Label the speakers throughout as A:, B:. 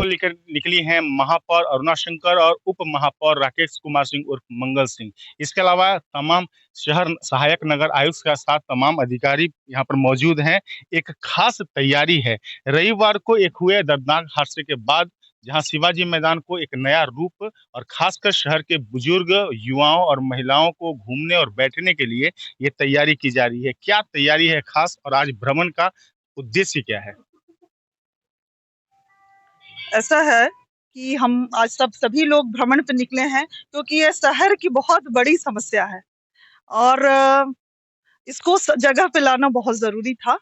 A: को लेकर निकली हैं महापौर अरुणा शंकर और उप महापौर राकेश कुमार सिंह उर्फ मंगल सिंह। इसके अलावा तमाम शहर सहायक नगर आयुक्त के साथ तमाम अधिकारी यहाँ पर मौजूद हैं। एक खास तैयारी है। रविवार को एक हुए दर्दनाक हादसे के बाद जहां शिवाजी मैदान को एक नया रूप और खासकर शहर के बुजुर्ग युवाओं और महिलाओं को घूमने और बैठने के लिए ये तैयारी की जा रही है। क्या तैयारी है खास और आज भ्रमण का उद्देश्य क्या है?
B: ऐसा है कि हम आज सभी लोग भ्रमण पे निकले हैं क्योंकि ये शहर की बहुत बड़ी समस्या है और इसको जगह पे लाना बहुत जरूरी था।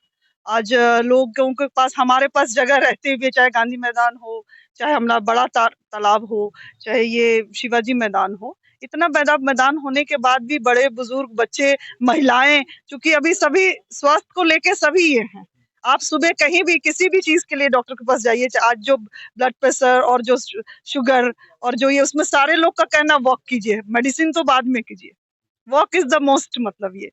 B: आज लोगों के पास हमारे पास जगह रहते हुए चाहे गांधी मैदान हो, चाहे हमारा बड़ा तालाब हो, चाहे ये शिवाजी मैदान हो, इतना बड़ा मैदान होने के बाद भी बड़े बुजुर्ग बच्चे महिलाएं, क्योंकि अभी सभी स्वास्थ्य को लेके सभी ये हैं। आप सुबह कहीं भी किसी भी चीज के लिए डॉक्टर के पास जाइए, आज जो ब्लड प्रेशर और जो शुगर और जो ये उसमें सारे लोग का कहना वॉक कीजिए, मेडिसिन तो बाद में कीजिए, वॉक इज द मोस्ट, मतलब ये।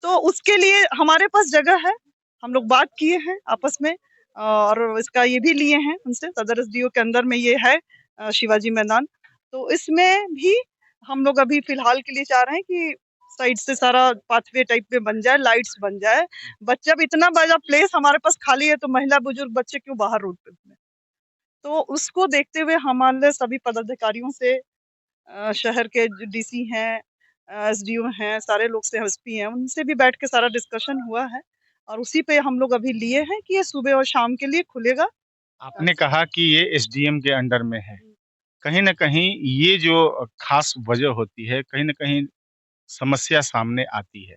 B: तो उसके लिए हमारे पास जगह है, हम लोग बात किए हैं आपस में और इसका ये भी लिए हैं उनसे, सदर एसडीओ के अंदर में ये है शिवाजी मैदान। तो इसमें भी हम लोग अभी फिलहाल के लिए चाह रहे हैं कि साइड से सारा पाथवे टाइप में बन जाए, लाइट्स बन जाए। बच्चे, अब इतना बड़ा प्लेस हमारे पास खाली है तो महिला बुजुर्ग बच्चे क्यों बाहर रोड पे घूमे? तो उसको देखते हुए हमारे सभी पदाधिकारियों से, शहर के जो डीसी हैं, एसडीओ हैं, सारे लोग से, एसपी हैं, उनसे भी बैठ के सारा डिस्कशन हुआ है और उसी पे हम लोग अभी लिए हैं कि ये सुबह और शाम के लिए खुलेगा।
A: आपने कहा कि ये एसडीएम के अंडर में है। कहीं न कहीं ये जो खास वजह होती है, कहीं न कहीं समस्या सामने आती है।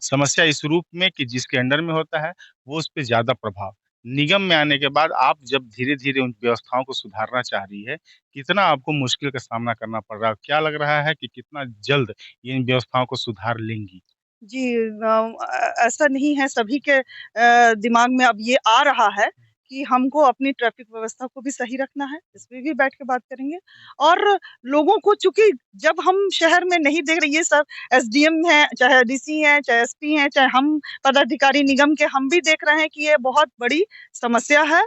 A: समस्या इस रूप में कि जिसके अंडर में होता है, वो उस पे ज़्यादा प्रभाव। निगम में आने के बाद आप जब धीरे-धीरे उन व्यवस्थाओं को सुधारना चाह रही है, कितना आपको मुश्किल का सामना करना पड़ रहा है? क्या लग रहा है कि कितना जल्द ये इन व्यवस्थाओं को सुधार लेंगी?
B: जी, ऐसा नहीं है, सभी के दिमाग में अब ये आ रहा है कि हमको अपनी ट्रैफिक व्यवस्था को भी सही रखना है, इस पे भी बैठ के बात करेंगे। और लोगों को, चूंकि जब हम शहर में नहीं देख रहे, ये सब एसडीएम है, चाहे डीसी है, चाहे एसपी है, चाहे हम पदाधिकारी निगम के, हम भी देख रहे हैं कि ये बहुत बड़ी समस्या है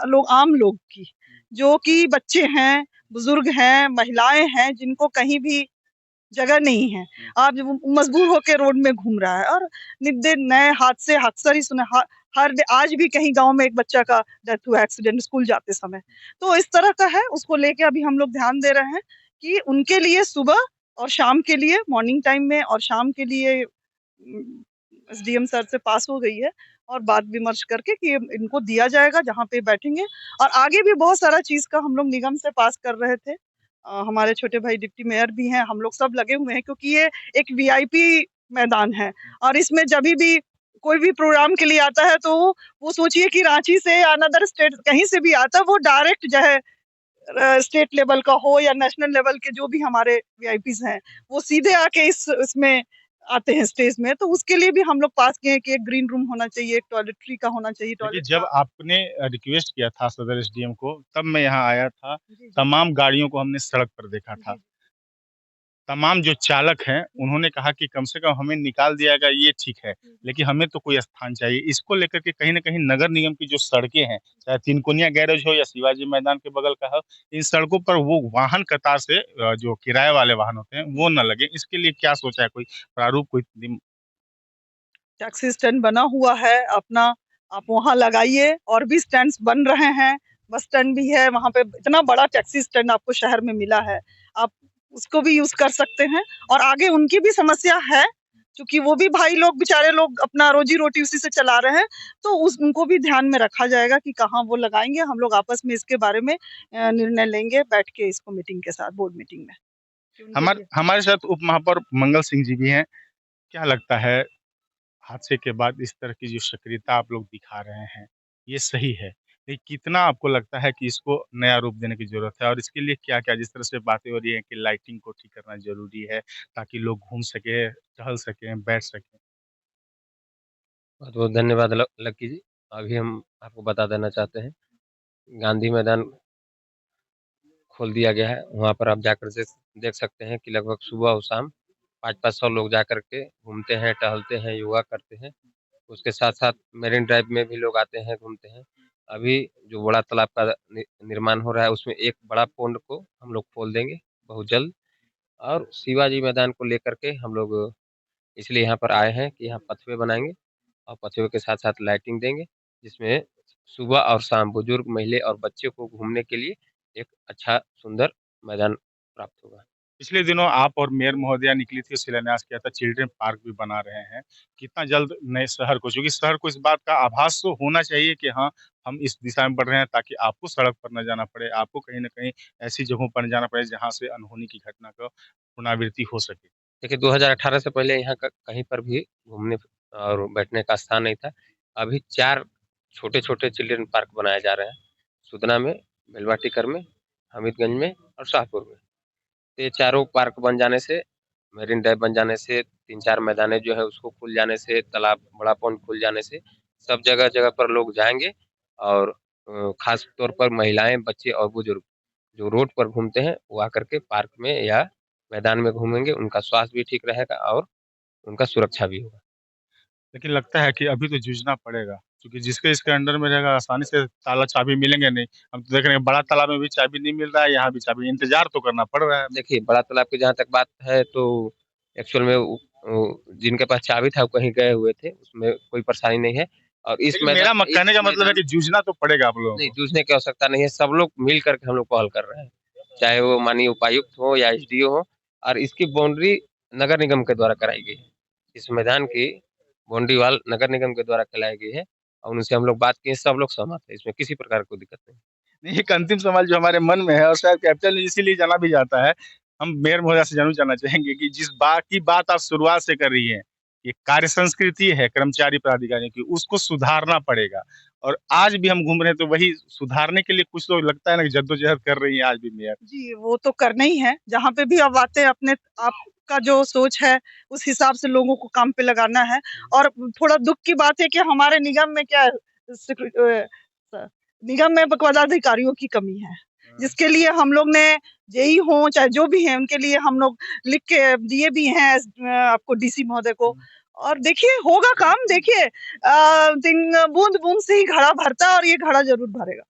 B: लोग, आम लोग की, जो कि बच्चे हैं, बुजुर्ग हैं, महिलाएं हैं, जिनको कहीं भी जगह नहीं है। आप जब मजबूर होके रोड में घूम रहा है और नित्य नए हादसे अक्सर ही सुने, आज भी कहीं गांव में एक बच्चा का डेथ हुआ एक्सीडेंट स्कूल जाते समय। तो इस तरह का है, उसको लेके अभी हम लोग ध्यान दे रहे हैं कि उनके लिए सुबह और शाम के लिए, मॉर्निंग टाइम में और शाम के लिए एसडीएम सर से पास हो गई है और बात विमर्श करके कि इनको दिया जाएगा जहाँ पे बैठेंगे। और आगे भी बहुत सारा चीज का हम लोग निगम से पास कर रहे थे। हमारे छोटे भाई डिप्टी मेयर भी हैं, हम लोग सब लगे हुए हैं क्योंकि ये एक वीआईपी मैदान है और इसमें जब भी कोई भी प्रोग्राम के लिए आता है तो वो सोचिए कि रांची से या अनदर स्टेट कहीं से भी आता है, वो डायरेक्ट जो है स्टेट लेवल का हो या नेशनल लेवल के जो भी हमारे वीआईपीज हैं, वो सीधे आके इसमें आते हैं स्टेज में। तो उसके लिए भी हम लोग पास किए हैं कि एक ग्रीन रूम होना चाहिए, एक टॉयलेटरी का होना चाहिए,
A: देखिए,
B: टॉयलेट
A: जब
B: का।
A: आपने रिक्वेस्ट किया था सदर एसडीएम को, तब मैं यहाँ आया था।
B: जी जी
A: तमाम गाड़ियों को हमने सड़क पर देखा था।
B: जी
A: तमाम जो चालक हैं, उन्होंने कहा कि कम से कम हमें निकाल दिया जाएगा, ये ठीक है,
B: जी
A: लेकिन हमें तो कोई स्थान चाहिए। इसको लेकर के कहीं न कहीं नगर निगम की जो सड़कें हैं, चाहे तीनकोनिया गैरेज हो या शिवाजी मैदान के बगल का हो, इन सड़कों पर वो वाहन कतार से जो किराए वाले वाहन होते हैं, वो ना लगे। इसके लिए क्या सोचा है, कोई प्रारूप, कोई
B: टैक्सी स्टैंड बना हुआ है अपना, आप वहां लगाइए। और भी स्टैंड्स बन रहे हैं, बस स्टैंड भी है वहां पे, इतना बड़ा टैक्सी स्टैंड आपको शहर में मिला है, आप उसको भी यूज कर सकते हैं। और आगे उनकी भी समस्या है, क्योंकि वो भी भाई लोग, बेचारे लोग अपना रोजी रोटी उसी से चला रहे हैं। तो उनको भी ध्यान में रखा जाएगा कि कहाँ वो लगाएंगे। हम लोग आपस में इसके बारे में निर्णय लेंगे बैठ के, इसको मीटिंग के साथ, बोर्ड मीटिंग में, कि उनको
A: हमारे हमारे साथ उप महापौर मंगल सिंह जी भी हैं। क्या लगता है, हादसे के बाद इस तरह की जो सक्रियता आप लोग दिखा रहे हैं, ये सही है? लेकिन कितना आपको लगता है कि इसको नया रूप देने की ज़रूरत है? और इसके लिए क्या-क्या, जिस तरह से बातें हो रही हैं कि लाइटिंग को ठीक करना ज़रूरी है, ताकि लोग घूम सकें, टहल सकें, बैठ सकें?
C: बहुत बहुत धन्यवाद लक्की जी। अभी हम आपको बता देना चाहते हैं, गांधी मैदान खोल दिया गया है। वहाँ पर आप जाकर से देख सकते हैं कि लगभग सुबह और शाम 500-500 लोग जाकर के घूमते हैं, टहलते हैं, योगा करते हैं। उसके साथ साथ मेरिन ड्राइव में भी लोग आते हैं, घूमते हैं। अभी जो बड़ा तालाब का निर्माण हो रहा है उसमें एक बड़ा पोंड को हम लोग खोल देंगे बहुत जल्द। और शिवाजी मैदान को लेकर के हम लोग इसलिए यहाँ पर आए हैं कि यहाँ पथवे बनाएंगे और पथवे के साथ साथ लाइटिंग देंगे, जिसमें सुबह और शाम बुजुर्ग, महिला और बच्चे को घूमने के लिए एक अच्छा सुंदर मैदान प्राप्त होगा।
A: पिछले दिनों आप और मेयर महोदया निकली थी, शिलान्यास किया था, चिल्ड्रन पार्क भी बना रहे हैं। कितना जल्द नए शहर को, क्योंकि शहर को इस बात का आभास तो होना चाहिए कि हाँ, हम इस दिशा में बढ़ रहे हैं, ताकि आपको सड़क पर न जाना पड़े, आपको कहीं न कहीं ऐसी जगहों पर न जाना पड़े जहाँ से अनहोनी की घटना का पुनरावृत्ति हो सके।
C: देखिए 2018 से पहले यहाँ का कहीं पर भी घूमने और बैठने का स्थान नहीं था। अभी 4 छोटे-छोटे चिल्ड्रन पार्क बनाए जा रहे हैं। सुदना में, बेलवाटिकर में, हमीदगंज में और शाहपुर में। तो ये चारों पार्क बन जाने से, मेरिन ड्राइव बन जाने से, 3-4 मैदानें जो है उसको खुल जाने से, तालाब, बड़ा पॉन्ड खुल जाने से, सब जगह-जगह पर लोग जाएँगे और ख़ास तौर पर महिलाएँ, बच्चे और बुजुर्ग जो रोड पर घूमते हैं, वो आकर के पार्क में या मैदान में घूमेंगे, उनका स्वास्थ्य भी ठीक रहेगा और उनका सुरक्षा भी होगा।
A: लेकिन लगता है कि अभी तो जूझना पड़ेगा, क्योंकि जिसके इसके अंडर में रहेगा आसानी से ताला चाबी मिलेंगे नहीं। हम तो देख रहे हैं बड़ा तालाब में भी चाबी नहीं मिल रहा है, यहाँ भी चाबी इंतज़ार तो करना पड़ रहा है।
C: देखिए, बड़ा तालाब की जहाँ तक बात है तो एक्चुअल में जिनके पास चाबी था वो कहीं गए हुए थे, उसमें कोई परेशानी नहीं है और इस
A: लेकिन
C: मैदान
A: मेरा म
C: इस
A: कहने का मतलब है
C: मैदान
A: कि जूझना तो पड़ेगा आप लोगों
C: नहीं,
A: को।
C: जूझने की आवश्यकता नहीं है, सब लोग मिल कर के हम लोग पहल कर रहे हैं। चाहे वो माननीय उपायुक्त हो या एसडीओ हो और इसकी बाउंड्री नगर निगम के द्वारा कराई गई है। इस मैदान की बाउंड्री वॉल नगर निगम के द्वारा कराई गई है और उनसे हम लोग बात किए, सब लोग सहमत हैं, इसमें किसी प्रकार की कोई दिक्कत नहीं।
A: नहीं, एक अंतिम सवाल जो हमारे मन में है और शायद कैपिटल न्यूज़ इसीलिए जाना भी जाता है। हम मेयर महोदया से ज़रूर जानना चाहेंगे कि जिस बात की बात आप शुरुआत से कर रही हैं, ये कार्य संस्कृति है कर्मचारी प्राधिकारियों की, उसको सुधारना पड़ेगा। और आज भी हम घूम रहे हैं तो वही सुधारने के लिए कुछ तो लगता है ना कि जद्दोजहद कर रही हैं आज भी मेयर।
B: जी, वो तो करना ही है। जहाँ पे भी आप आते हैं अपने आपका जो सोच है, उस हिसाब से लोगों को काम पे लगाना है। और थोड़ा दुःख की बात है कि हमारे निगम में क्या निगम में पदाधिकारियों की कमी है, जिसके लिए हम लोग ने जेई हों, चाहे जो भी हैं, उनके लिए हम लोग लिख के दिए भी हैं आपको डीसी महोदय को। और देखिए होगा काम, देखिए बूँद-बूँद से ही घड़ा भरता है और ये घड़ा ज़रूर भरेगा।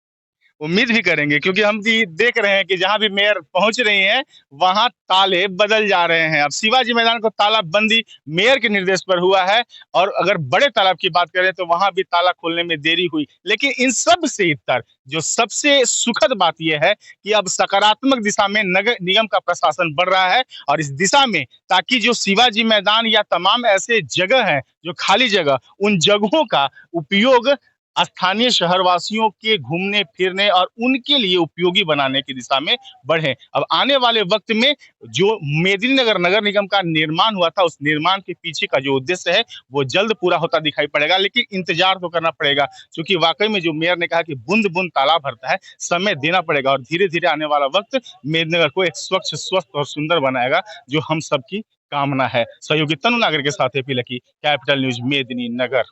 A: उम्मीद भी करेंगे, क्योंकि हम भी देख रहे हैं कि जहाँ भी मेयर पहुंच रही हैं, वहां ताले बदल जा रहे हैं। अब शिवाजी मैदान को तालाबंदी मेयर के निर्देश पर हुआ है और अगर बड़े तालाब की बात करें तो वहां भी ताला खोलने में देरी हुई। लेकिन इन सब से इतर जो सबसे सुखद बात यह है कि अब सकारात्मक दिशा में नगर निगम का प्रशासन बढ़ रहा है और इस दिशा में, ताकि जो शिवाजी मैदान या तमाम ऐसे जगह हैं जो खाली जगह, उन जगहों का उपयोग स्थानीय शहरवासियों के घूमने फिरने और उनके लिए उपयोगी बनाने की दिशा में बढ़े। अब आने वाले वक्त में जो मेदिनीनगर नगर निगम का निर्माण हुआ था, उस निर्माण के पीछे का जो उद्देश्य है वो जल्द पूरा होता दिखाई पड़ेगा, लेकिन इंतजार तो करना पड़ेगा, क्योंकि वाकई में जो मेयर ने कहा कि बूंद बूंद तालाब भरता है, समय देना पड़ेगा और धीरे धीरे आने वाला वक्त मेदिनीनगर को एक स्वच्छ, स्वस्थ और सुंदर बनाएगा, जो हम सबकी कामना है। सहयोगी तनु नागर के साथ AP lucky, capital news, Medininagar.